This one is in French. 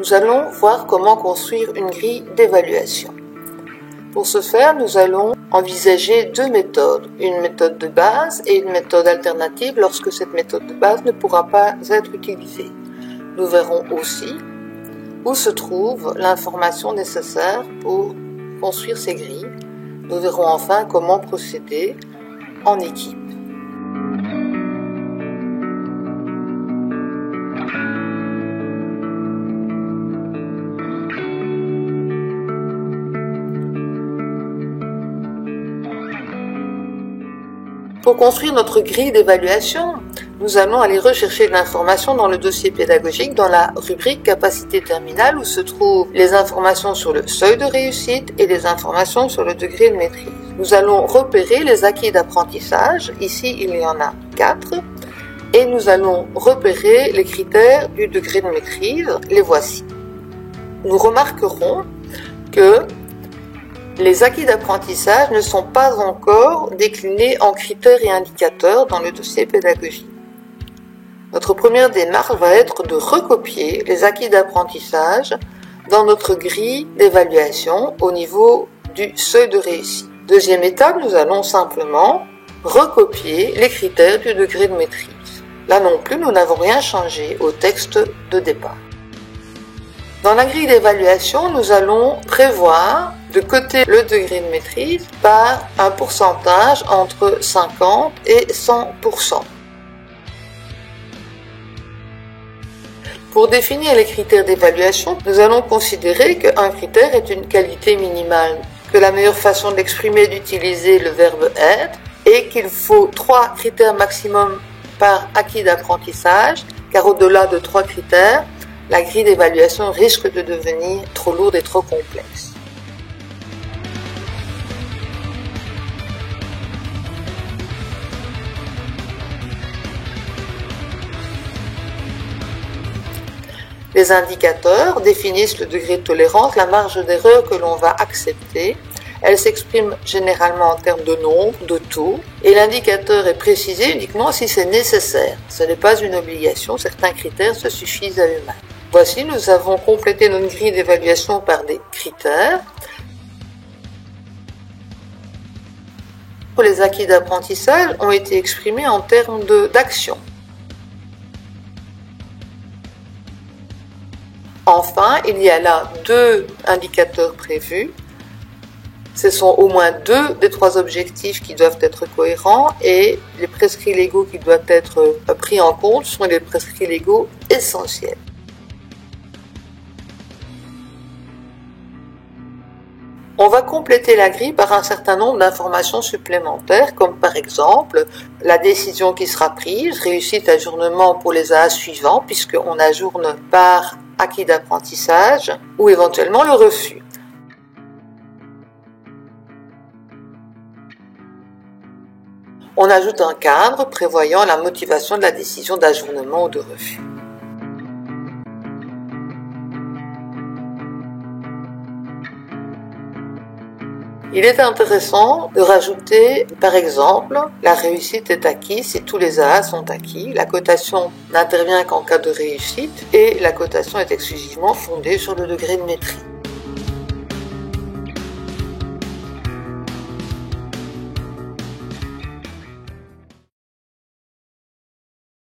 nous allons voir comment construire une grille d'évaluation. Pour ce faire, nous allons envisager deux méthodes, une méthode de base et une méthode alternative lorsque cette méthode de base ne pourra pas être utilisée. Nous verrons aussi où se trouve l'information nécessaire pour construire ces grilles. Nous verrons enfin comment procéder en équipe. Pour construire notre grille d'évaluation, nous allons aller rechercher de l'information dans le dossier pédagogique dans la rubrique capacité terminale où se trouvent les informations sur le seuil de réussite et les informations sur le degré de maîtrise. Nous allons repérer les acquis d'apprentissage, ici il y en a 4, et nous allons repérer les critères du degré de maîtrise, les voici. Nous remarquerons que les acquis d'apprentissage ne sont pas encore déclinés en critères et indicateurs dans le dossier pédagogique. Notre première démarche va être de recopier les acquis d'apprentissage dans notre grille d'évaluation au niveau du seuil de réussite. Deuxième étape, nous allons simplement recopier les critères du degré de maîtrise. Là non plus, nous n'avons rien changé au texte de départ. Dans la grille d'évaluation, nous allons prévoir de coter le degré de maîtrise par un pourcentage entre 50 et 100%. Pour définir les critères d'évaluation, nous allons considérer qu'un critère est une qualité minimale, que la meilleure façon de l'exprimer est d'utiliser le verbe être et qu'il faut 3 critères maximum par acquis d'apprentissage, car au-delà de 3 critères, la grille d'évaluation risque de devenir trop lourde et trop complexe. Les indicateurs définissent le degré de tolérance, la marge d'erreur que l'on va accepter. Elle s'exprime généralement en termes de nombre, de taux, et l'indicateur est précisé uniquement si c'est nécessaire. Ce n'est pas une obligation, certains critères se suffisent à eux-mêmes. Voici, nous avons complété notre grille d'évaluation par des critères. Les acquis d'apprentissage ont été exprimés en termes d'action. Enfin, il y a là 2 indicateurs prévus. Ce sont au moins 2 des 3 objectifs qui doivent être cohérents et les prescrits légaux qui doivent être pris en compte sont les prescrits légaux essentiels. On va compléter la grille par un certain nombre d'informations supplémentaires, comme par exemple la décision qui sera prise, réussite ajournement pour les AA suivants, puisqu'on ajourne par acquis d'apprentissage, ou éventuellement le refus. On ajoute un cadre prévoyant la motivation de la décision d'ajournement ou de refus. Il est intéressant de rajouter, par exemple, la réussite est acquise si tous les AA sont acquis, la cotation n'intervient qu'en cas de réussite et la cotation est exclusivement fondée sur le degré de maîtrise.